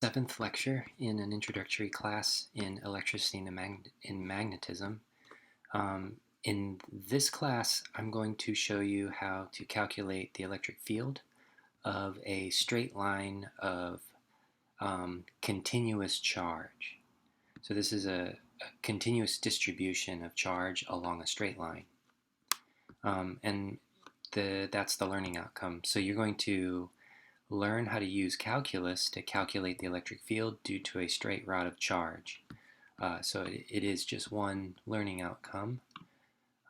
Seventh lecture in an introductory class in electricity and magnetism. In this class, I'm going to show you how to calculate the electric field of a straight line of continuous charge. So this is a continuous distribution of charge along a straight line. That's the learning outcome. So you're going to learn how to use calculus to calculate the electric field due to a straight rod of charge. So it is just one learning outcome.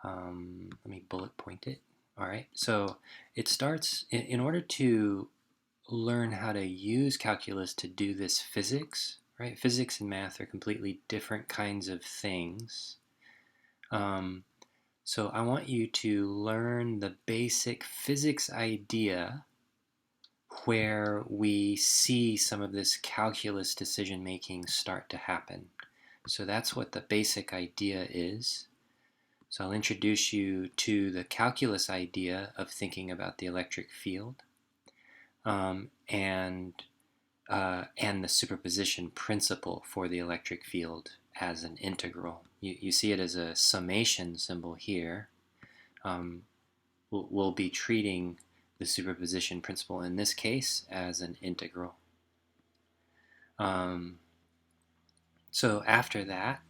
Let me bullet point it. All right, so it starts, in order to learn how to use calculus to do this physics, right? Physics and math are completely different kinds of things. So I want you to learn the basic physics idea where we see some of this calculus decision making start to happen. So that's what the basic idea is. So I'll introduce you to the calculus idea of thinking about the electric field, and the superposition principle for the electric field as an integral. You see it as a summation symbol here. We'll be treating the superposition principle in this case as an integral. So after that,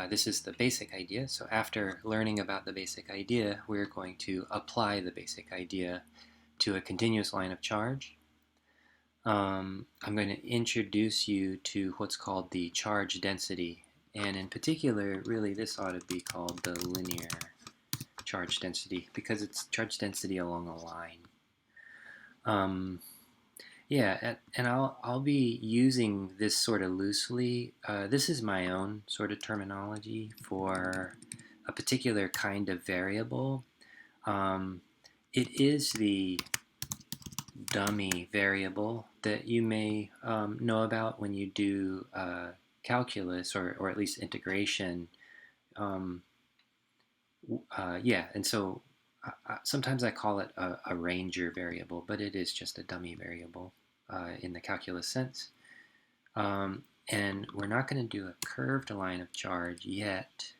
this is the basic idea. So after learning about the basic idea, we're going to apply the basic idea to a continuous line of charge. I'm going to introduce you to what's called the charge density. And in particular, really this ought to be called the linear charge density because it's charge density along a line. And I'll be using this sort of loosely. This is my own sort of terminology for a particular kind of variable. It is the dummy variable that you may know about when you do calculus or at least integration. And so sometimes I call it a ranger variable, but it is just a dummy variable in the calculus sense. And we're not going to do a curved line of charge yet.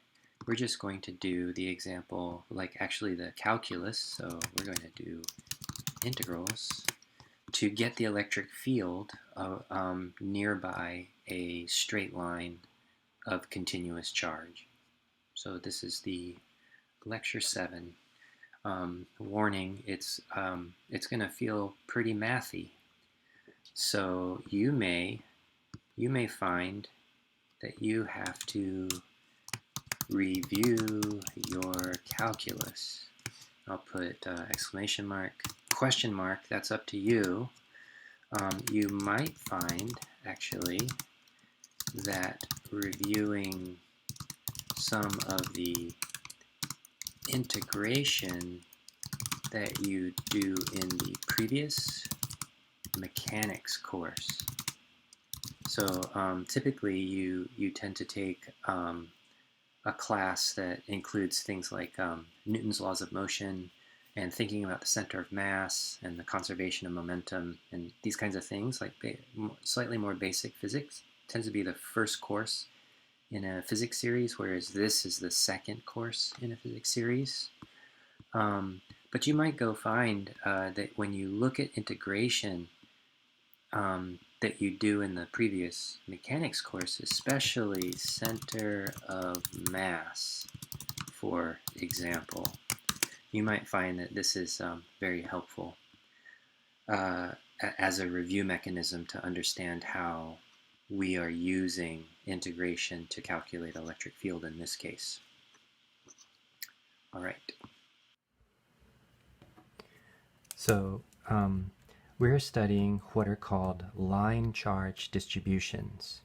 We're just going to do the example, like actually the calculus. So we're going to do integrals to get the electric field nearby a straight line of continuous charge. So this is the lecture 7. Warning, it's going to feel pretty mathy. So you may find that you have to review your calculus. I'll put exclamation mark, question mark, that's up to you. You might find actually that reviewing some of the integration that you do in the previous mechanics course. So typically you tend to take a class that includes things like Newton's laws of motion and thinking about the center of mass and the conservation of momentum and these kinds of things, like slightly more basic physics. Tends to be the first course in a physics series, whereas this is the second course in a physics series. But you might go find that when you look at integration that you do in the previous mechanics course, especially center of mass, for example, you might find that this is very helpful as a review mechanism to understand how we are using integration to calculate electric field in this case. All right. So we're studying what are called line charge distributions,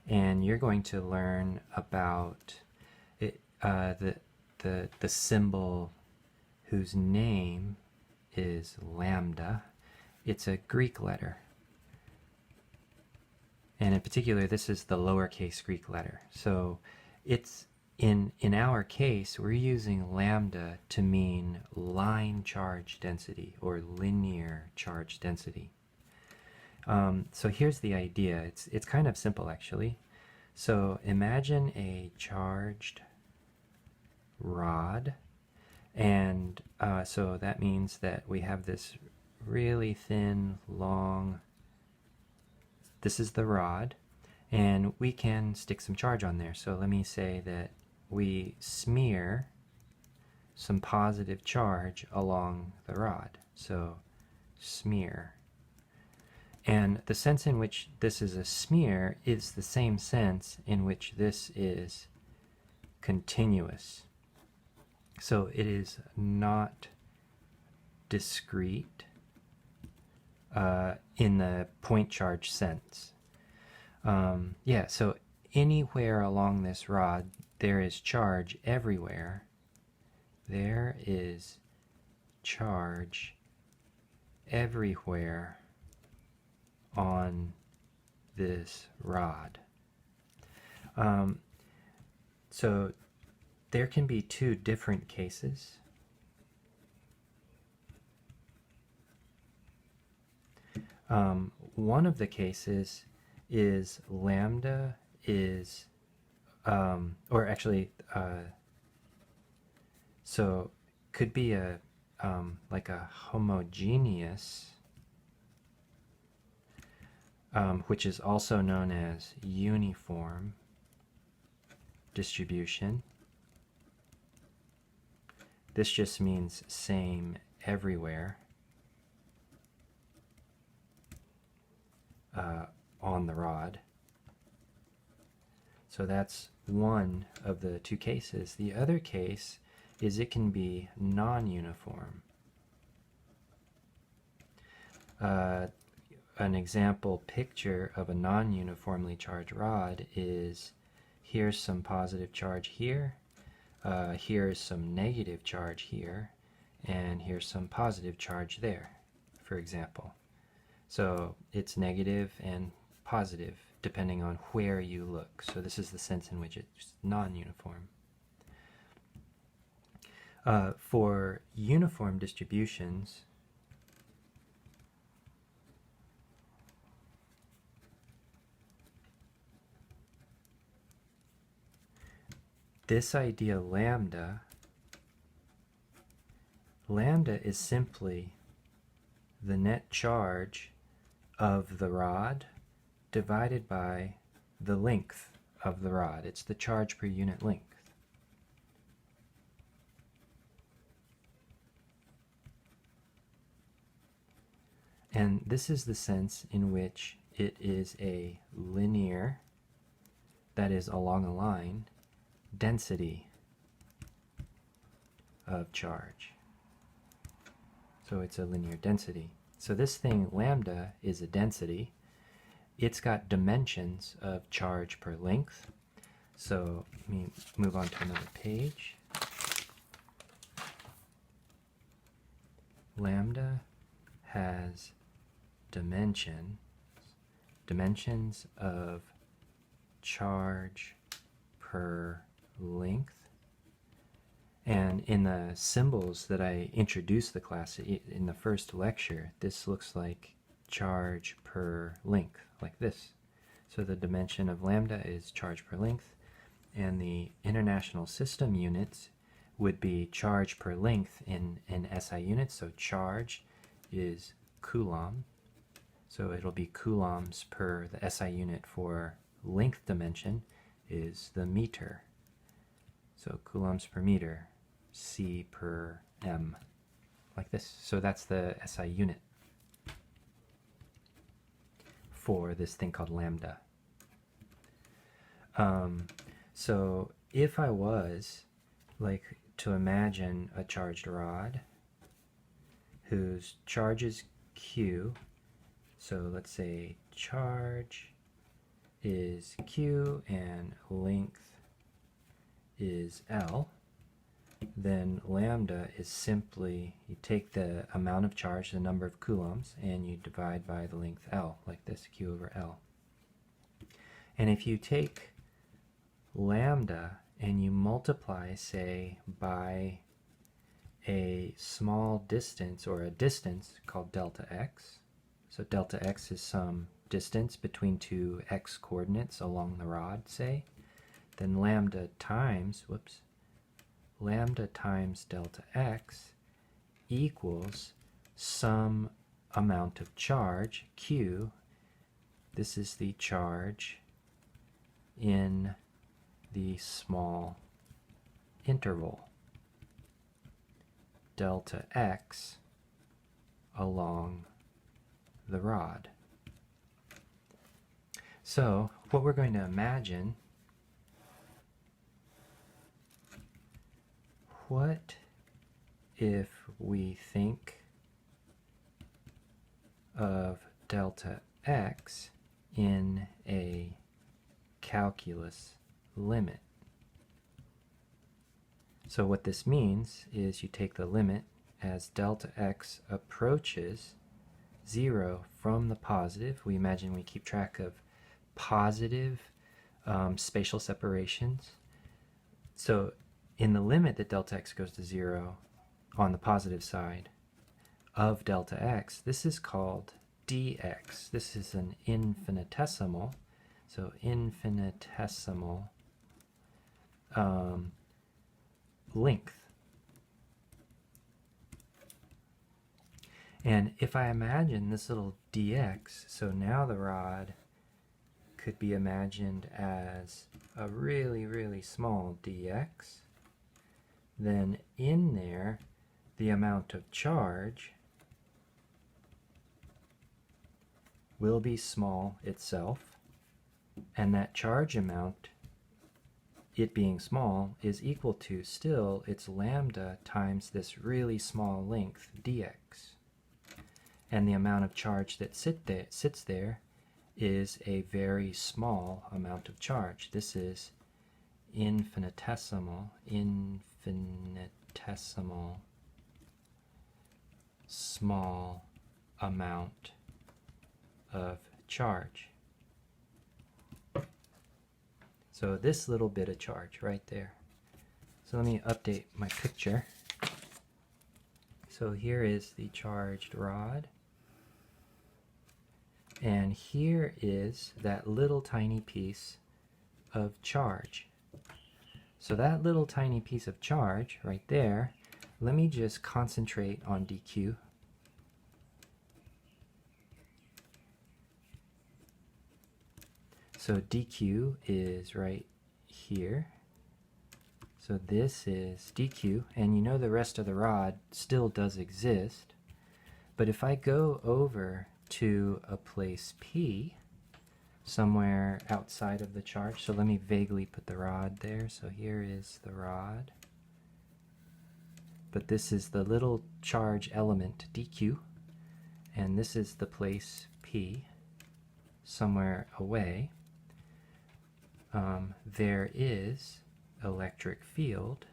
and you're going to learn about it, the symbol whose name is lambda. It's a Greek letter. And in particular, this is the lowercase Greek letter. So it's in our case, we're using lambda to mean line charge density or linear charge density. So here's the idea. It's kind of simple actually. So imagine a charged rod, and so that means that we have this really thin, long. This is the rod, and we can stick some charge on there. So let me say that we smear some positive charge along the rod. So smear. And the sense in which this is a smear is the same sense in which this is continuous. So it is not discrete in the point charge sense. Yeah, so anywhere along this rod, there is charge everywhere. There is charge everywhere on this rod. So there can be two different cases. One of the cases is lambda is, or actually, so could be a like a homogeneous, which is also known as uniform distribution. This just means same everywhere on the rod. So that's one of the two cases. The other case is it can be non-uniform. An example picture of a non-uniformly charged rod is here's some positive charge here, here's some negative charge here, and here's some positive charge there, for example. So it's negative and positive depending on where you look. So this is the sense in which it's non-uniform. For uniform distributions, this idea lambda is simply the net charge of the rod divided by the length of the rod. It's the charge per unit length. And this is the sense in which it is a linear, that is along a line, density of charge. So it's a linear density. So this thing, lambda, is a density. It's got dimensions of charge per length. So let me move on to another page. Lambda has dimensions of charge per length. And in the symbols that I introduced the class in the first lecture, this looks like charge per length, like this. So the dimension of lambda is charge per length, and the international system units would be charge per length in SI units. So charge is coulomb, so it'll be coulombs per the SI unit. For length dimension is the meter, so coulombs per meter, C per M, like this. So that's the SI unit for this thing called lambda. So if I was like to imagine a charged rod whose charge is Q, so let's say charge is Q and length is L, then lambda is simply, you take the amount of charge, the number of coulombs, and you divide by the length L, like this, Q over L. And if you take lambda and you multiply, say, by a small distance, or a distance called delta x, So delta x is some distance between two x coordinates along the rod, say. Then lambda times delta x equals some amount of charge, q. This is the charge in the small interval, delta x, along the rod. So what we're going to imagine, what if we think of delta x in a calculus limit? So what this means is you take the limit as delta x approaches 0 from the positive. We imagine we keep track of positive spatial separations. So in the limit that delta x goes to 0 on the positive side of delta x, this is called dx. This is an infinitesimal. So infinitesimal length. And if I imagine this little dx, so now the rod could be imagined as a really, really small dx, then in there the amount of charge will be small itself, and that charge amount, it being small, is equal to still its lambda times this really small length dx. And the amount of charge that sits there is a very small amount of charge. This is infinitesimal small amount of charge. So this little bit of charge right there. So let me update my picture. So here is the charged rod. And here is that little tiny piece of charge. So that little tiny piece of charge right there, let me just concentrate on dq. So dq is right here. So this is dq, and you know the rest of the rod still does exist. But if I go over to a place P, somewhere outside of the charge, so let me vaguely put the rod there. So here is the rod. But this is the little charge element dq, and this is the place P, somewhere away. There is electric field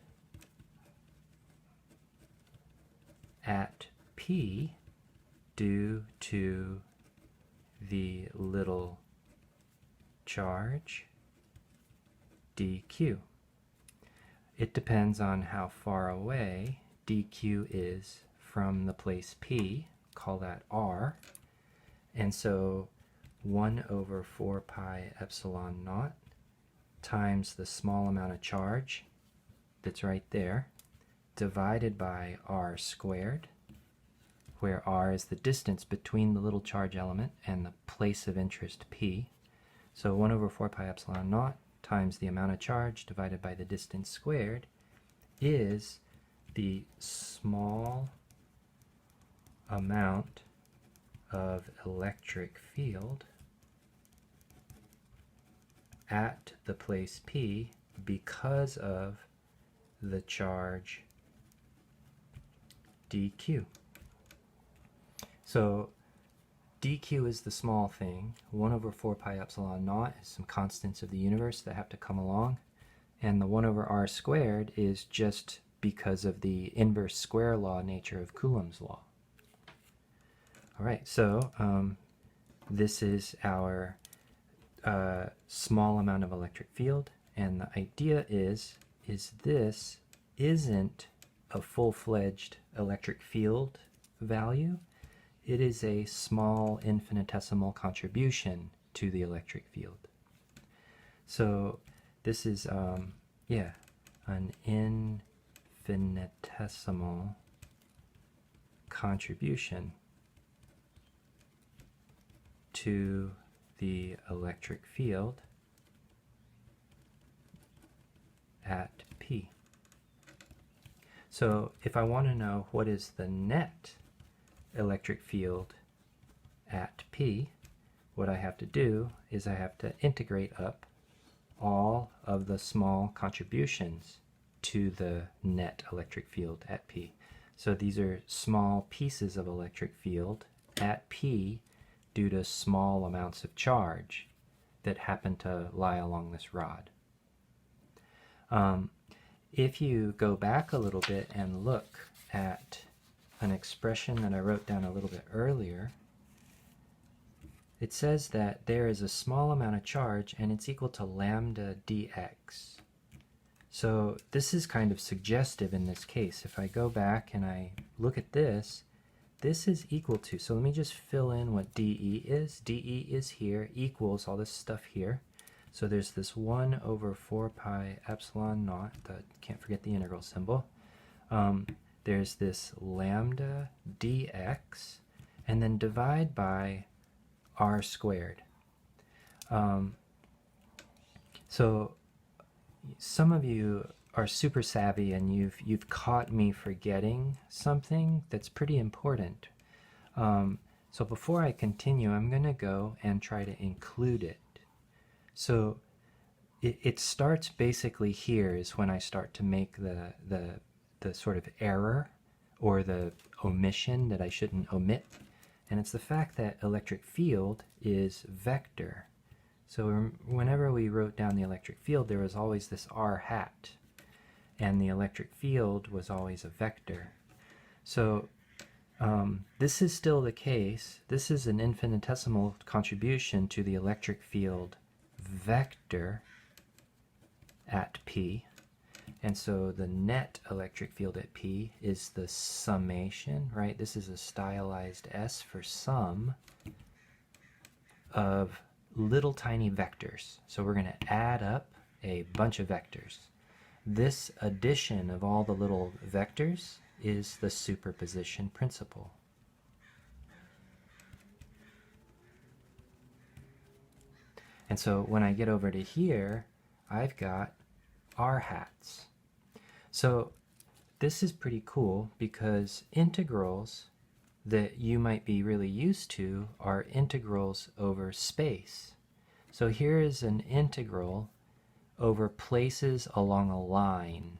at P due to the little charge dq. It depends on how far away dq is from the place P, call that r, and so 1 over 4 pi epsilon naught times the small amount of charge that's right there, divided by r squared, where r is the distance between the little charge element and the place of interest P. So 1 over 4 pi epsilon naught times the amount of charge divided by the distance squared is the small amount of electric field at the place P because of the charge dq. So dq is the small thing. 1 over 4 pi epsilon naught is some constants of the universe that have to come along. And the 1 over r squared is just because of the inverse square law nature of Coulomb's law. All right, so this is our small amount of electric field. And the idea is this isn't a full-fledged electric field value. it is a small infinitesimal contribution to the electric field. So this is, yeah, an infinitesimal contribution to the electric field at P. So if I want to know what is the net electric field at P, what I have to do is I have to integrate up all of the small contributions to the net electric field at P. So these are small pieces of electric field at P due to small amounts of charge that happen to lie along this rod. If you go back a little bit and look at an expression that I wrote down a little bit earlier, it says that there is a small amount of charge and it's equal to lambda dx. So this is kind of suggestive in this case. If I go back and I look at this, this is equal to, so let me just fill in what dE is. dE is here, equals all this stuff here. So there's this 1 over 4 pi epsilon naught, can't forget the integral symbol. There's this lambda dx, and then divide by r squared. So some of you are super savvy and you've caught me forgetting something that's pretty important. So before I continue, I'm going to go and try to include it. So it starts basically here is when I start to make the sort of error or the omission that I shouldn't omit. And it's the fact that electric field is vector. So whenever we wrote down the electric field, there was always this r hat. And the electric field was always a vector. So this is still the case. This is an infinitesimal contribution to the electric field vector at P. And so the net electric field at P is the summation, right? This is a stylized S for sum of little tiny vectors. So we're going to add up a bunch of vectors. This addition of all the little vectors is the superposition principle. And so when I get over to here, I've got r hats. So this is pretty cool because integrals that you might be really used to are integrals over space. So here is an integral over places along a line.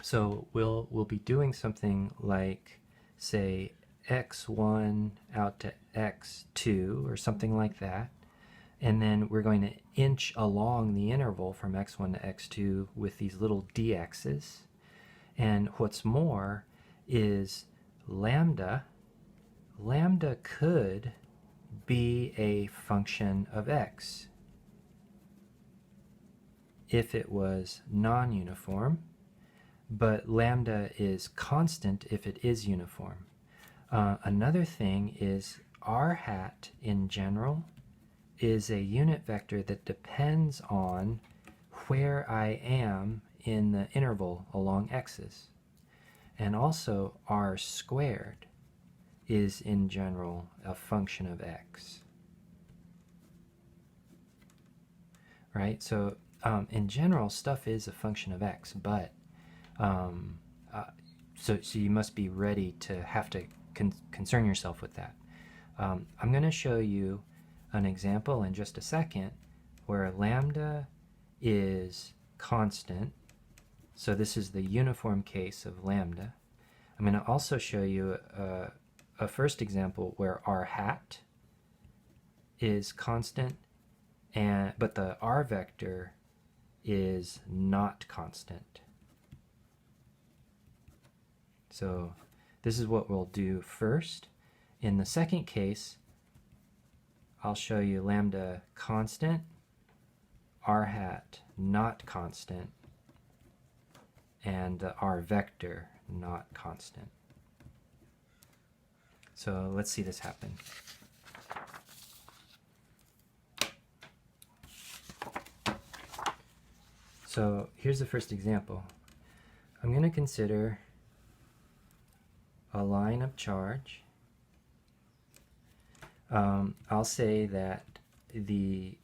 So we'll be doing something like, say, x1 out to x2 or something like that. And then we're going to inch along the interval from x1 to x2 with these little dx's. And what's more is lambda could be a function of x if it was non-uniform, but lambda is constant if it is uniform. Another thing is r hat in general is a unit vector that depends on where I am in the interval along x's. And also r squared is in general a function of x. Right? So in general, stuff is a function of x, but so you must be ready to have to concern yourself with that. I'm going to show you an example in just a second where lambda is constant. So this is the uniform case of lambda. I'm going to also show you a first example where r hat is constant, but the r vector is not constant. So this is what we'll do first. In the second case, I'll show you lambda constant, r hat not constant, and the r vector not constant. So let's see this happen. So here's the first example. I'm going to consider a line of charge. I'll say that the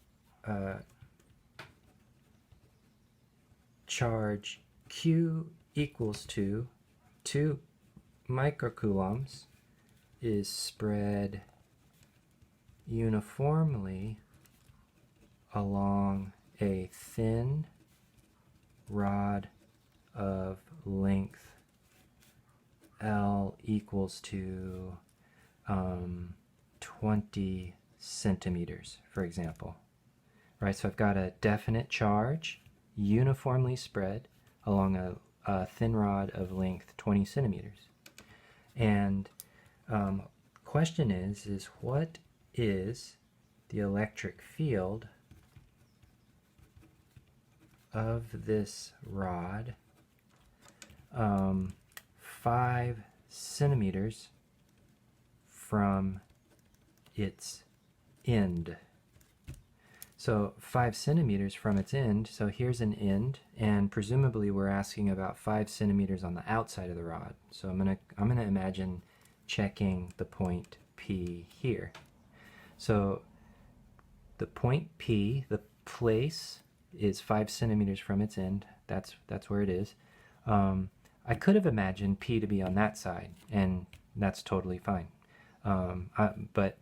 charge Q equals to 2 microcoulombs is spread uniformly along a thin rod of length L equals to 20 centimeters, for example. Right, so I've got a definite charge uniformly spread along a thin rod of length 20 centimeters. And question is what is the electric field of this rod 5 centimeters from its end? So 5 centimeters from its end, so here's an end, and presumably we're asking about 5 centimeters on the outside of the rod. So I'm gonna imagine checking the point P here. So the point P, the place is 5 centimeters from its end. That's where it is. I could have imagined P to be on that side, and that's totally fine. But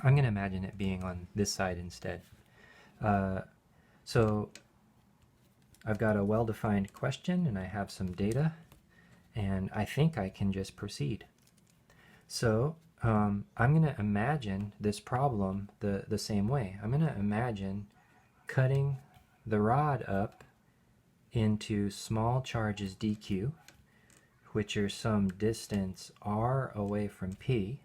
I'm going to imagine it being on this side instead. So I've got a well-defined question, and I have some data, and I think I can just proceed. So I'm going to imagine this problem the same way. I'm going to imagine cutting the rod up into small charges dq, which are some distance r away from P,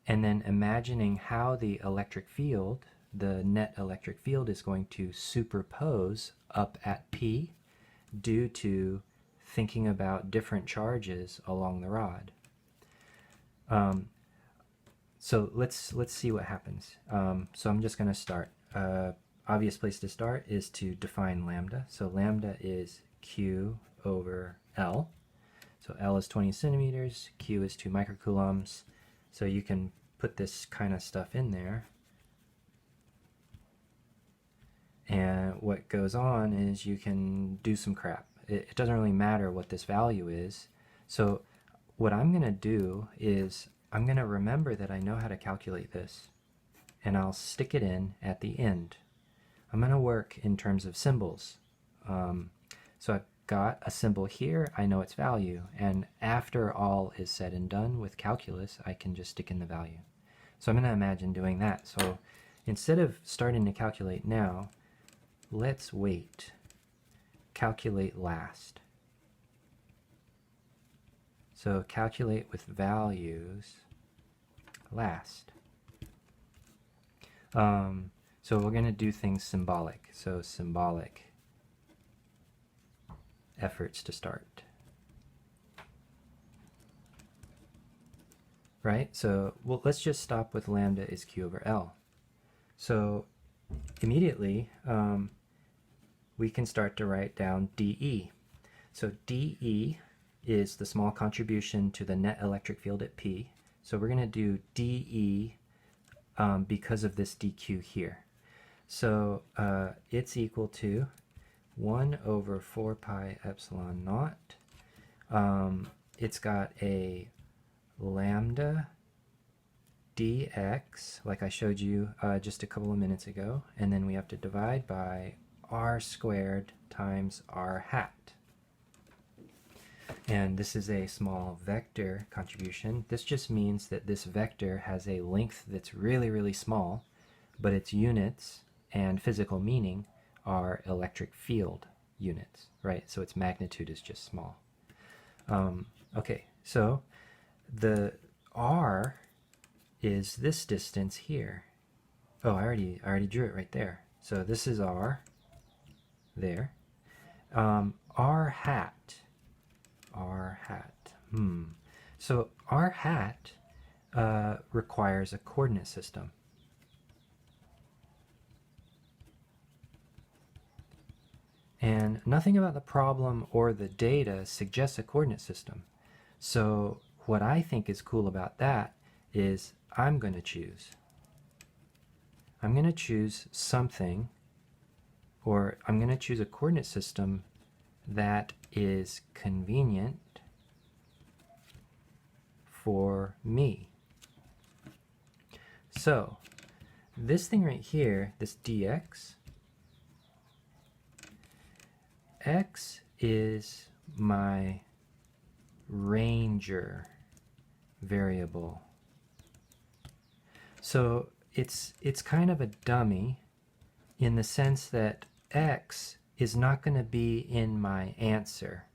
and then imagining how the electric field, the net electric field, is going to superpose up at P due to thinking about different charges along the rod. So let's see what happens. So I'm just going to start. Obvious place to start is to define lambda. So lambda is Q over L. So L is 20 centimeters, Q is 2 microcoulombs. So you can put this kind of stuff in there. And what goes on is you can do some crap. It doesn't really matter what this value is. So what I'm going to do is I'm going to remember that I know how to calculate this, and I'll stick it in at the end. I'm going to work in terms of symbols. So I've got a symbol here, I know its value, and after all is said and done with calculus, I can just stick in the value. So I'm going to imagine doing that. So instead of starting to calculate now, let's wait. Calculate last. So calculate with values last. So we're going to do things symbolic. So symbolic efforts to start. Right? So well, let's just stop with lambda is Q over L. So immediately we can start to write down dE. So dE is the small contribution to the net electric field at P. So we're going to do dE because of this dQ here. So it's equal to 1 over 4 pi epsilon naught. It's got a lambda dx, like I showed you just a couple of minutes ago, and then we have to divide by r squared times r hat. And this is a small vector contribution. This just means that this vector has a length that's really, really small, but its units and physical meaning are electric field units, right? So its magnitude is just small. Okay, so the r is this distance here. Oh, I already drew it right there. So this is r there. R hat. So r hat, requires a coordinate system. And nothing about the problem or the data suggests a coordinate system. So what I think is cool about that is I'm going to choose something, or I'm going to choose a coordinate system that is convenient for me. So this thing right here, this dx, x is my ranger variable. So it's kind of a dummy in the sense that x is not going to be in my answer,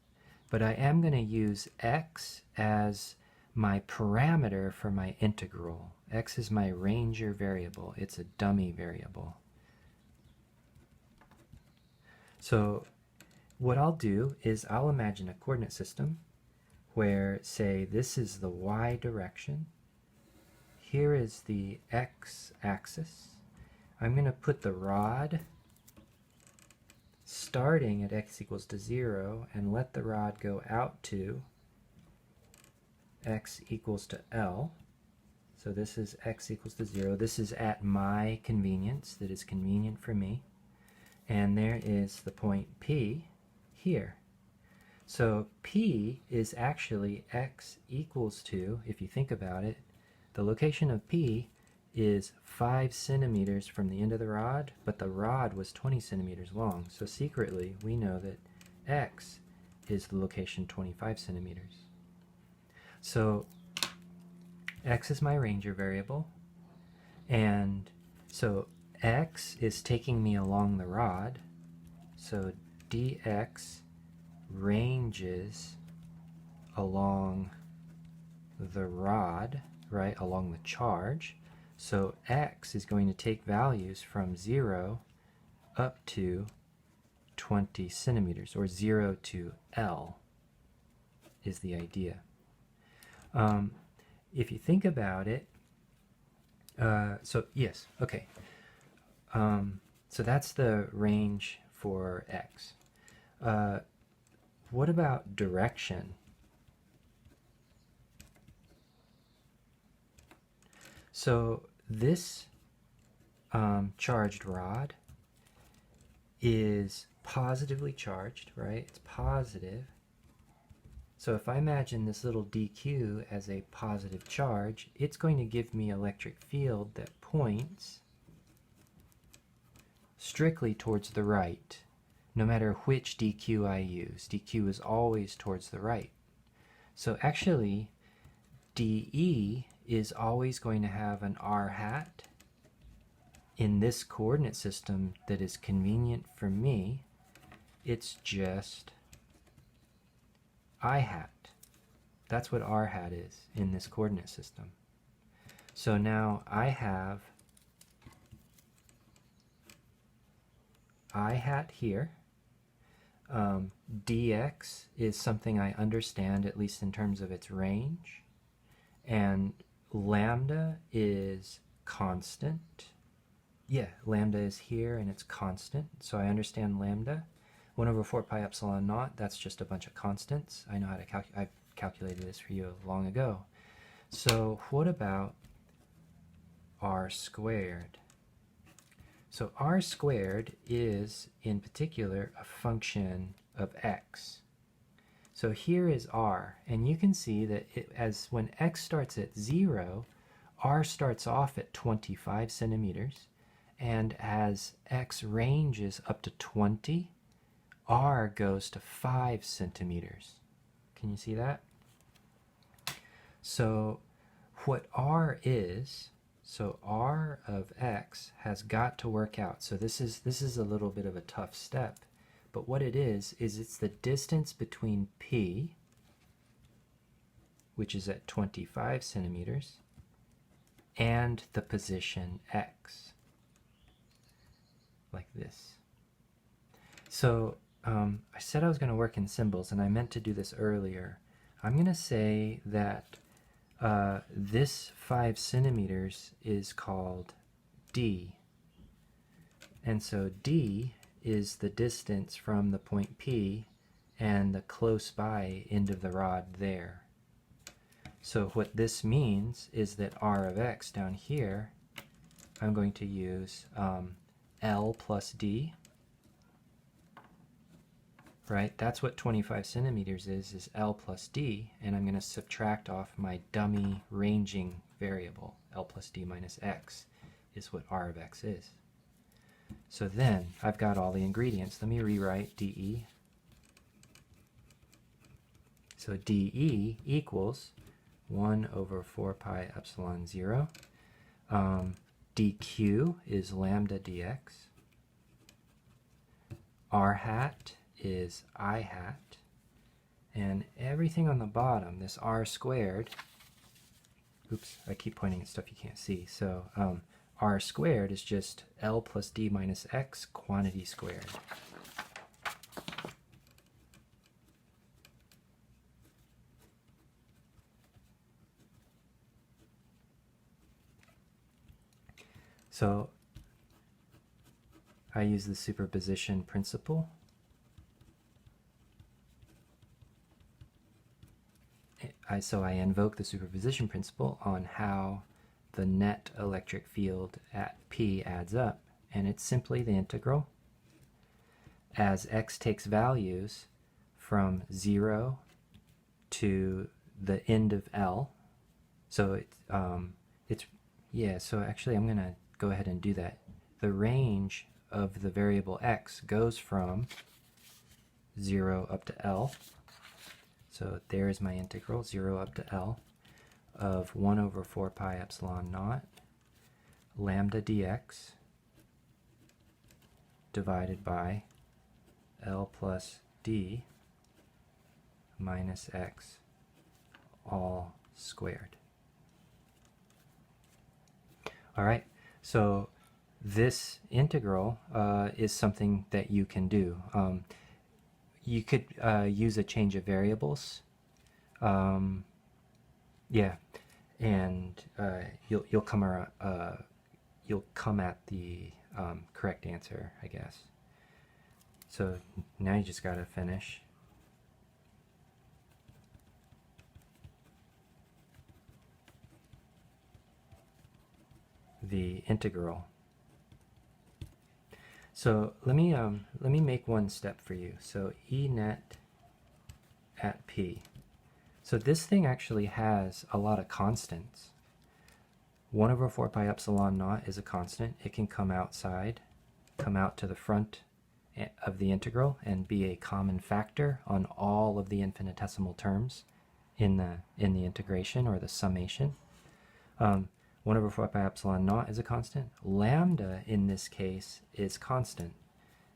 but I am going to use x as my parameter for my integral. X is my ranger variable. It's a dummy variable. So what I'll do is I'll imagine a coordinate system where, say, this is the y direction. Here is the x-axis. I'm going to put the rod starting at x equals to 0 and let the rod go out to x equals to L. So this is x equals to 0. This is at my convenience, that is convenient for me. And there is the point P here. So P is actually x equals to, if you think about it, the location of P is 5 centimeters from the end of the rod, but the rod was 20 centimeters long. So secretly, we know that x is the location 25 centimeters. So x is my ranger variable, and so x is taking me along the rod, so dx ranges along the rod, right, along the charge. So x is going to take values from 0 up to 20 centimeters, or 0 to L is the idea. If you think about it, so yes, okay. So that's the range for x. What about direction? So this charged rod is positively charged, right? It's positive. So if I imagine this little dq as a positive charge, it's going to give me an electric field that points strictly towards the right, no matter which dq I use. dq is always towards the right. So actually, dE is always going to have an r hat in this coordinate system that is convenient for me. It's just I hat. That's what r hat is in this coordinate system. So now I have I hat here. Dx is something I understand, at least in terms of its range. And lambda is constant. Yeah, lambda is here and it's constant, so I understand lambda. 1 over 4 pi epsilon naught, that's just a bunch of constants. I know how to calculate. I've calculated this for you long ago. So what about r squared? So r squared is, in particular, a function of x. So here is r, and you can see that when x starts at 0, r starts off at 25 centimeters, and as x ranges up to 20, r goes to 5 centimeters. Can you see that? So what r is, so r of x has got to work out. So this is a little bit of a tough step, but what it is it's the distance between P, which is at 25 centimeters, and the position x, like this. So I said I was going to work in symbols, and I meant to do this earlier. I'm going to say that This 5 centimeters is called D. And so D is the distance from the point P and the close by end of the rod there. So what this means is that R of x down here, I'm going to use L plus D. Right, that's what 25 centimeters is L plus D, and I'm going to subtract off my dummy ranging variable, L plus D minus x, is what R of x is. So then, I've got all the ingredients. Let me rewrite dE. So dE equals 1 over 4 pi epsilon 0. dQ is lambda dx. R hat is I hat, and everything on the bottom, this R squared, oops, I keep pointing at stuff you can't see, so R squared is just L plus D minus X quantity squared. So I use the superposition principle. So I invoke the superposition principle on how the net electric field at P adds up, and it's simply the integral as x takes values from 0 to the end of L. So so actually I'm going to go ahead and do that. The range of the variable x goes from 0 up to L. So there is my integral, 0 up to L, of 1 over 4 pi epsilon naught lambda dx divided by L plus D minus x all squared. All right, so this integral is something that you can do. You could use a change of variables. Yeah, and you'll come at the correct answer, I guess. So now you just gotta finish. The integral. So let me make one step for you. So E net at P. So this thing actually has a lot of constants. 1 over 4 pi epsilon naught is a constant. It can come outside, come out to the front of the integral and be a common factor on all of the infinitesimal terms in the integration or the summation. 1 over 4 pi epsilon naught is a constant. Lambda, in this case, is constant.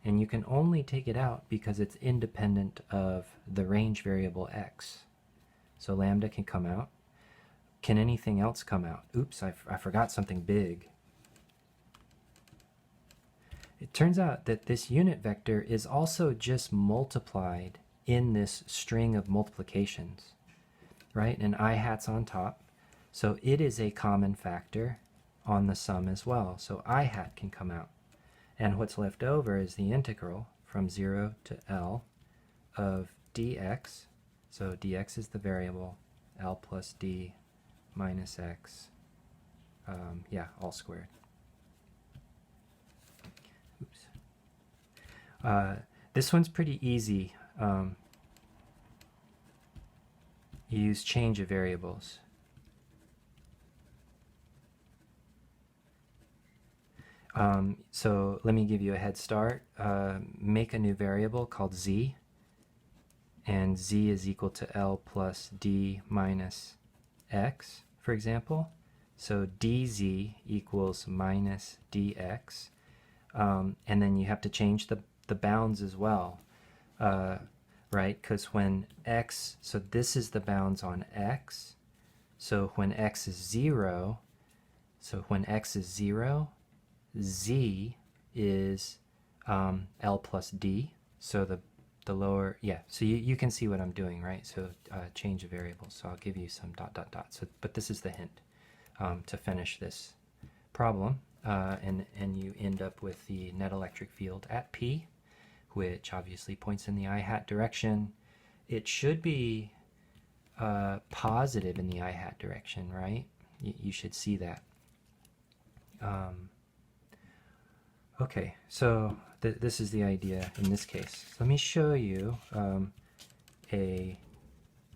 And you can only take it out because it's independent of the range variable x. So lambda can come out. Can anything else come out? Oops, I forgot something big. It turns out that this unit vector is also just multiplied in this string of multiplications, right? And I hat's on top. So it is a common factor on the sum as well. So I hat can come out. And what's left over is the integral from 0 to L of dx. So dx is the variable, L plus D minus x, all squared. Oops. This one's pretty easy. You use change of variables. So let me give you a head start. Make a new variable called z, and z is equal to L plus D minus x, for example. So dz equals minus dx. And then you have to change the bounds as well, right? Because when x, so this is the bounds on x. So when x is 0, z is L plus D. So the lower, yeah, so you can see what I'm doing, right? So change a variable. So I'll give you some dot dot dot. So, but this is the hint to finish this problem, and you end up with the net electric field at P, which obviously points in the I-hat direction. It should be positive in the I-hat direction, right? You should see that. Okay, so this is the idea in this case. So let me show you a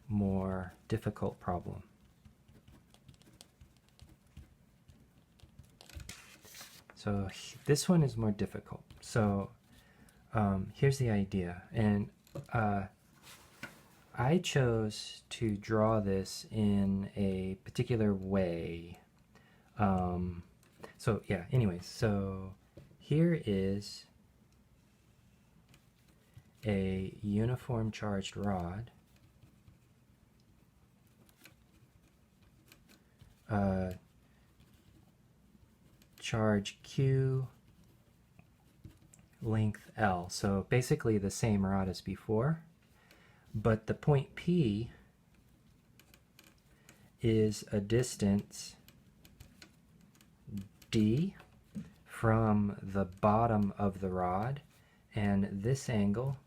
more difficult problem. So this one is more difficult. So here's the idea, and I chose to draw this in a particular way. So yeah, anyways, so here is a uniform charged rod, charge Q, length L. So basically the same rod as before, but the point P is a distance D from the bottom of the rod, and this angle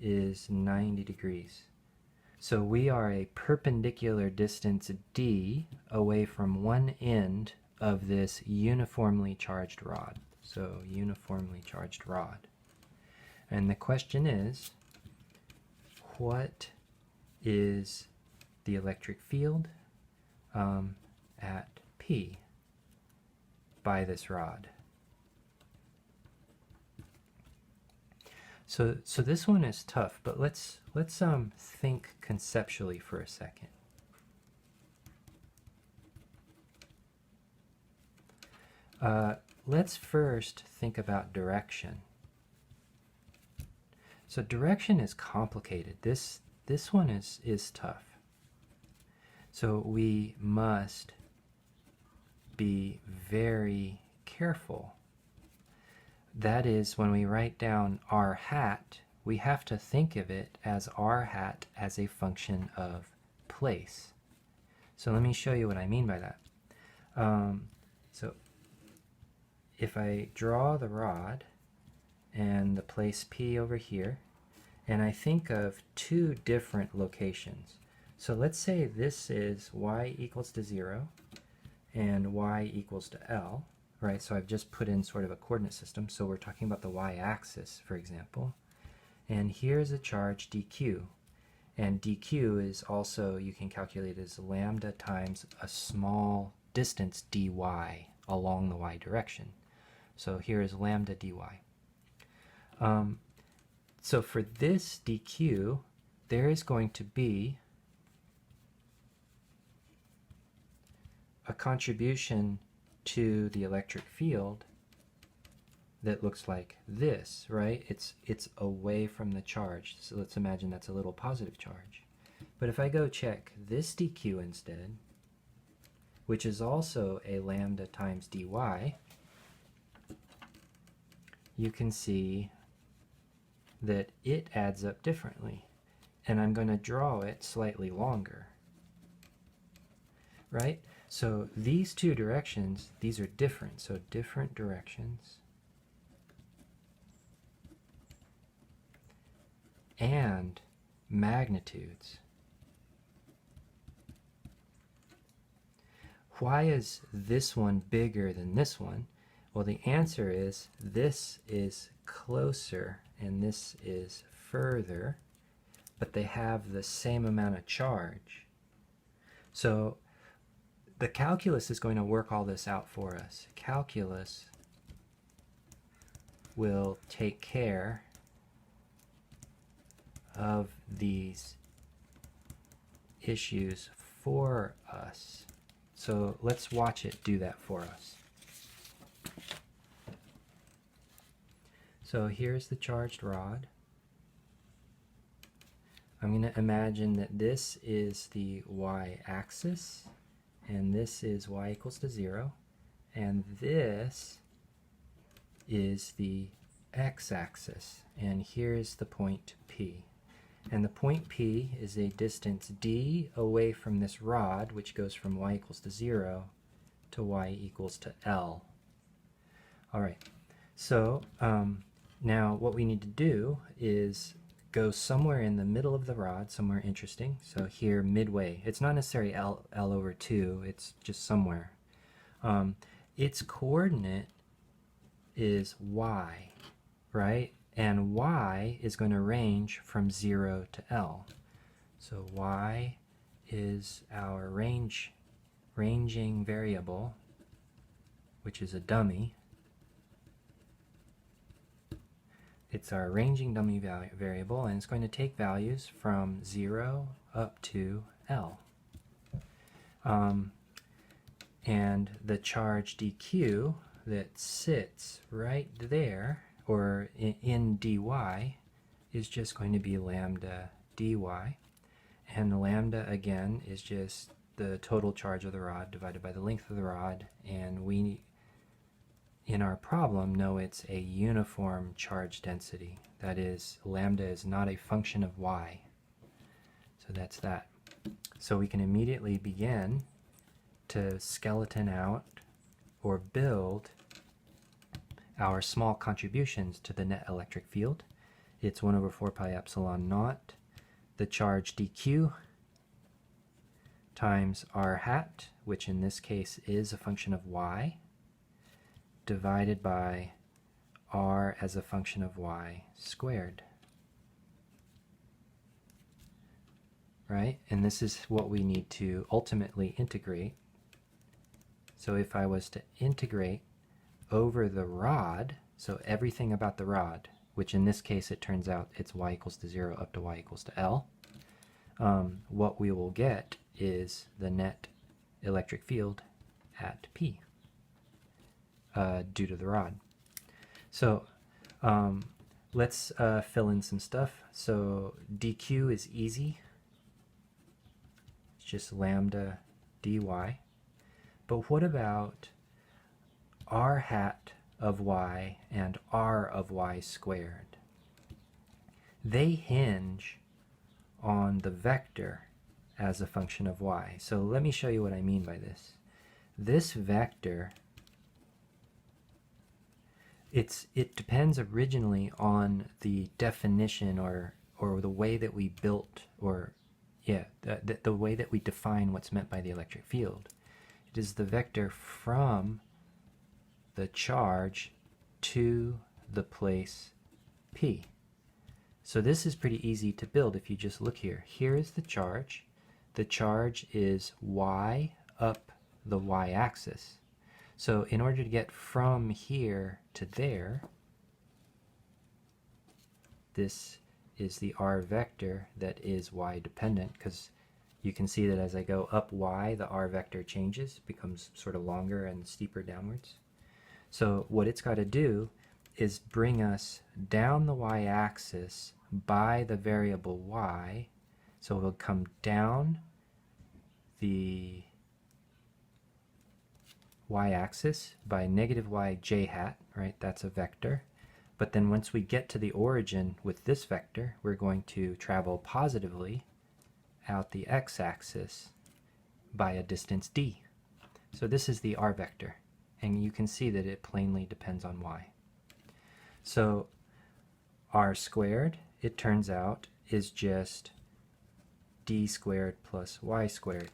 is 90 degrees. So we are a perpendicular distance D away from one end of this uniformly charged rod. So uniformly charged rod. And the question is, what is the electric field at P by this rod? So this one is tough, but let's think conceptually for a second. Let's first think about direction. So direction is complicated. This one is tough. So we must be very careful. That is, when we write down r hat, we have to think of it as r hat as a function of place. So let me show you what I mean by that. So if I draw the rod and the place P over here, and I think of two different locations. So let's say this is y equals to 0 and y equals to L. Right, so I've just put in sort of a coordinate system. So we're talking about the y-axis, for example. And here's a charge dq. And dq is also, you can calculate as lambda times a small distance dy along the y direction. So here is lambda dy. So for this dq, there is going to be a contribution to the electric field that looks like this, right? It's away from the charge. So let's imagine that's a little positive charge. But if I go check this dq instead, which is also a lambda times dy, you can see that it adds up differently. And I'm going to draw it slightly longer, right? So these two directions, these are different. So different directions. And magnitudes. Why is this one bigger than this one? Well, the answer is this is closer and this is further, but they have the same amount of charge. So the calculus is going to work all this out for us. Calculus will take care of these issues for us. So let's watch it do that for us. So here's the charged rod. I'm going to imagine that this is the y-axis, and this is y equals to 0, and this is the x-axis, and here's the point P. And the point P is a distance d away from this rod, which goes from y equals to 0 to y equals to L. All right, so now what we need to do is go somewhere in the middle of the rod, somewhere interesting. So here, midway. It's not necessarily L over 2, it's just somewhere. Its coordinate is y, right? And y is going to range from 0 to L. So y is our ranging variable, which is a dummy. It's our ranging dummy variable, and it's going to take values from 0 up to L. And the charge dq that sits right there, or in dy, is just going to be lambda dy. And lambda, again, is just the total charge of the rod divided by the length of the rod. And we, in our problem, know it's a uniform charge density. That is, lambda is not a function of y. So that's that. So we can immediately begin to skeleton out or build our small contributions to the net electric field. It's 1 over 4 pi epsilon naught, the charge dq, times r hat, which in this case is a function of y, divided by r as a function of y squared. Right? And this is what we need to ultimately integrate. So if I was to integrate over the rod, so everything about the rod, which in this case it turns out it's y equals to 0 up to y equals to L, what we will get is the net electric field at P due to the rod. So let's fill in some stuff. So dq is easy. It's just lambda dy. But what about r hat of y and r of y squared? They hinge on the vector as a function of y. So let me show you what I mean by this. This vector, it depends originally on the definition or the way that we built, or the way that we define what's meant by the electric field. It is the vector from the charge to the place P. So this is pretty easy to build if you just look here. Here is the charge. The charge is y up the y-axis. So in order to get from here to there, this is the r vector that is y dependent, because you can see that as I go up y, the r vector changes, becomes sort of longer and steeper downwards. So what it's got to do is bring us down the y-axis by the variable y. So it'll come down the y-axis by negative y j hat, right? That's a vector. But then once we get to the origin with this vector, we're going to travel positively out the x-axis by a distance d. So this is the r vector, and you can see that it plainly depends on y. So r squared, it turns out, is just d squared plus y squared.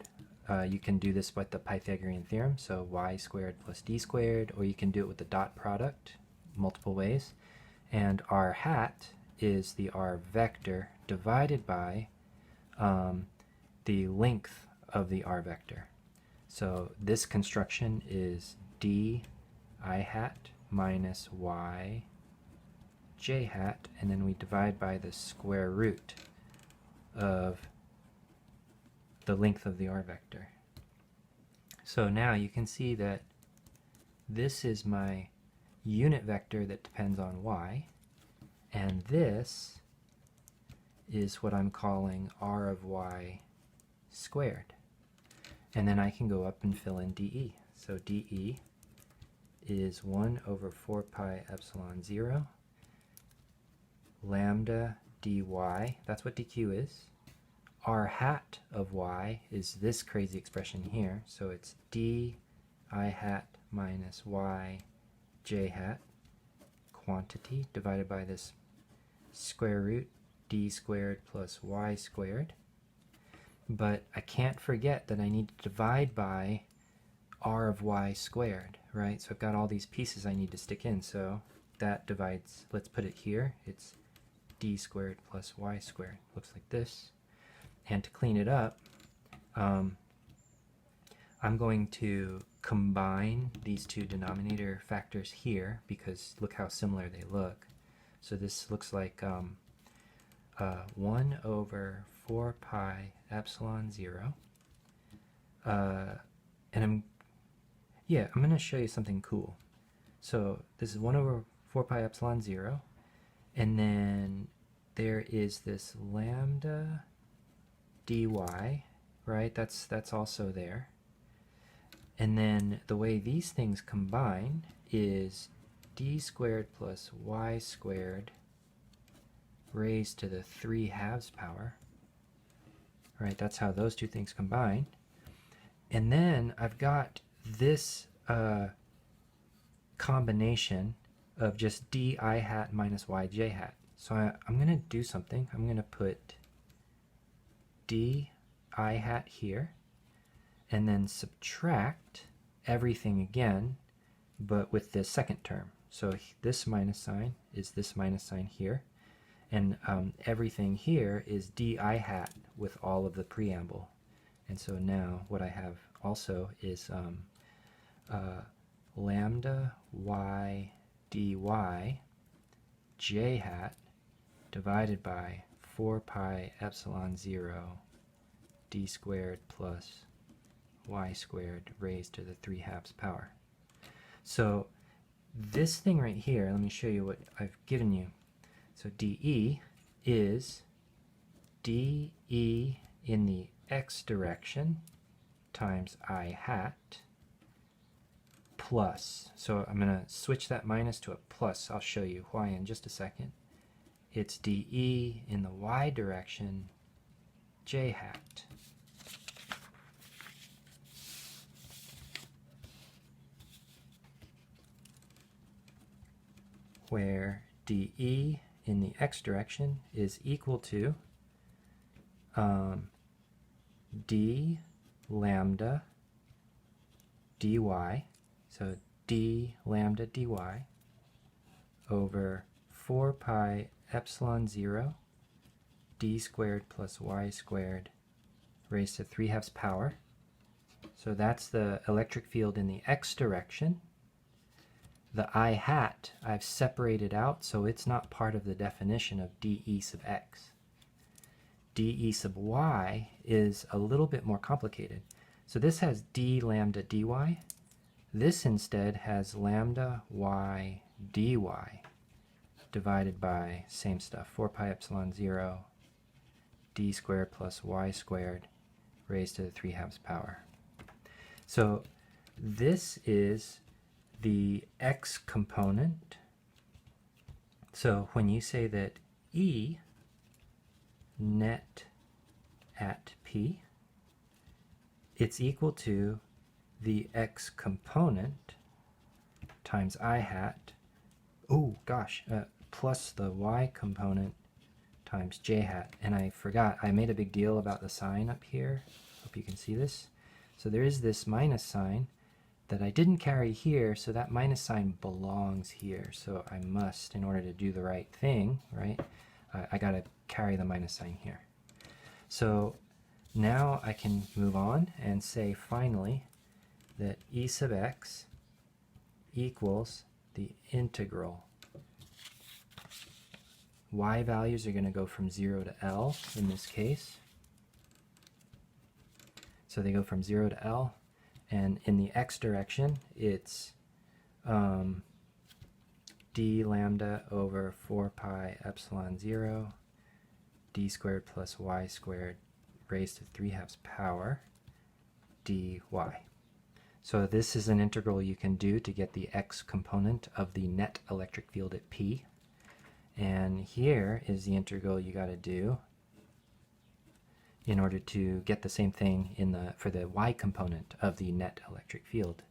You can do this with the Pythagorean theorem, so y squared plus d squared, or you can do it with the dot product, multiple ways. And r hat is the r vector divided by the length of the r vector. So this construction is d I hat minus y j hat, and then we divide by the square root of the length of the r vector. So now you can see that this is my unit vector that depends on y, and this is what I'm calling r of y squared. And then I can go up and fill in dE. So dE is 1 over 4 pi epsilon 0, lambda dy, that's what dq is. R hat of y is this crazy expression here, so it's d I hat minus y j hat, quantity divided by this square root d squared plus y squared. But I can't forget that I need to divide by r of y squared, right? So I've got all these pieces I need to stick in, so that divides, let's put it here, it's d squared plus y squared, looks like this. And to clean it up, I'm going to combine these two denominator factors here because look how similar they look. So this looks like 1 over 4 pi epsilon 0. And I'm going to show you something cool. So this is 1 over 4 pi epsilon 0. And then there is this lambda dy, right? That's also there. And then the way these things combine is d squared plus y squared raised to the 3/2 power. Right, that's how those two things combine. And then I've got this combination of just d I hat minus y j hat. So I'm going to do something. I'm going to put d I hat here and then subtract everything again, but with the second term. So this minus sign is this minus sign here, and everything here is d I hat with all of the preamble. And so now what I have also is lambda y dy j hat divided by 4 pi epsilon 0 d squared plus y squared raised to the 3/2 power. So this thing right here, let me show you what I've given you. So dE is dE in the x direction times I hat plus, so I'm going to switch that minus to a plus. I'll show you why in just a second. It's dE in the y direction j hat. Where dE in the x direction is equal to d lambda dy, so d lambda dy over 4 pi epsilon 0 d squared plus y squared raised to 3/2 power. So that's the electric field in the x direction. The I hat I've separated out, so it's not part of the definition of dE sub x. dE sub y is a little bit more complicated. So this has d lambda dy. This instead has lambda y dy divided by, same stuff, 4 pi epsilon 0 d squared plus y squared raised to the 3/2 power. So this is the x component. So when you say that E net at P, it's equal to the x component times I hat, plus the y component times j hat. And I forgot, I made a big deal about the sign up here. Hope you can see this. So there is this minus sign that I didn't carry here, so that minus sign belongs here. So I must, in order to do the right thing, right, I got to carry the minus sign here. So now I can move on and say finally that E sub x equals the integral. Y values are going to go from 0 to L in this case. So they go from 0 to L. And in the x direction, it's d lambda over 4 pi epsilon 0 d squared plus y squared raised to 3/2 power dy. So this is an integral you can do to get the x component of the net electric field at P. And here is the integral you got to do in order to get the same thing for the y component of the net electric field.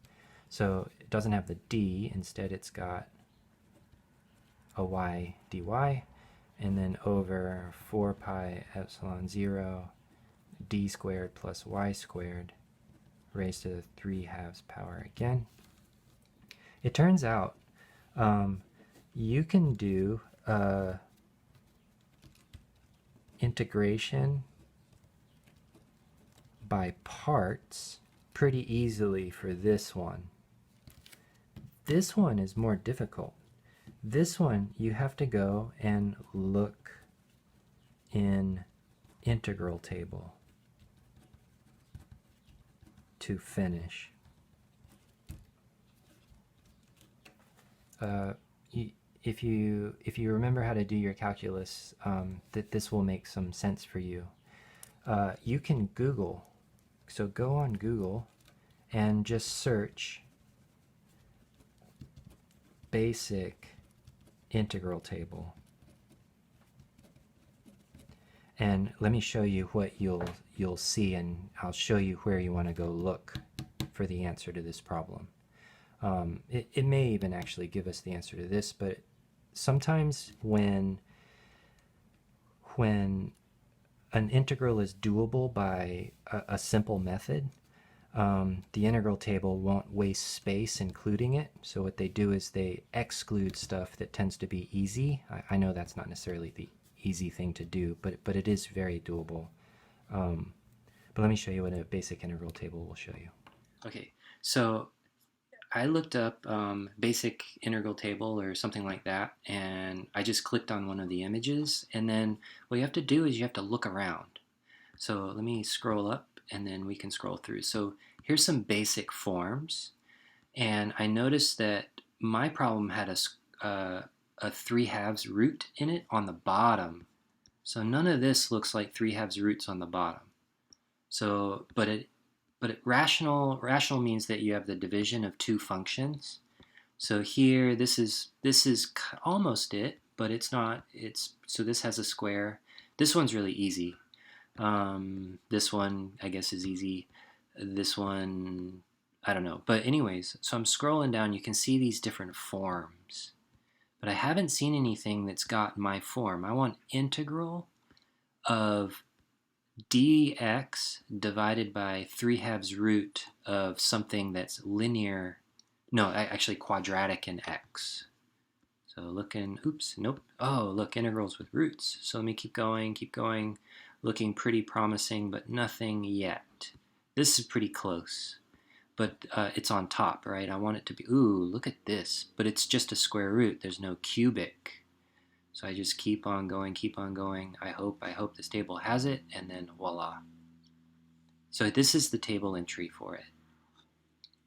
So it doesn't have the d, instead it's got a y dy, and then over 4 pi epsilon 0 d squared plus y squared raised to the 3/2 power again. It turns out you can do integration by parts pretty easily for this one. This one is more difficult. This one you have to go and look in integral table to finish. If you remember how to do your calculus, that this will make some sense for you. You can Google. So go on Google and just search basic integral table. And let me show you what you'll see, and I'll show you where you want to go look for the answer to this problem. It may even actually give us the answer to this, but sometimes when an integral is doable by a simple method, the integral table won't waste space including it. So what they do is they exclude stuff that tends to be easy. I know that's not necessarily the easy thing to do, but it is very doable. But let me show you what a basic integral table will show you. Okay, so I looked up basic integral table or something like that, and I just clicked on one of the images, and then what you have to do is you have to look around. So let me scroll up, and then we can scroll through. So here's some basic forms, and I noticed that my problem had a 3/2 root in it on the bottom. So none of this looks like 3/2 roots on the bottom. So, but rational means that you have the division of two functions. So here, this is almost it, but it's not. So this has a square. This one's really easy. This one, I guess, is easy. This one, I don't know. But anyways, so I'm scrolling down. You can see these different forms, but I haven't seen anything that's got my form. I want integral of dx divided by 3/2 root of something that's linear, no, actually quadratic in x. So looking, oops, nope. Oh, look, integrals with roots. So let me keep going, looking pretty promising, but nothing yet. This is pretty close, but it's on top, right? I want it to be, ooh, look at this, but it's just a square root. There's no cubic. So I just keep on going. I hope this table has it, and then voila. So this is the table entry for it.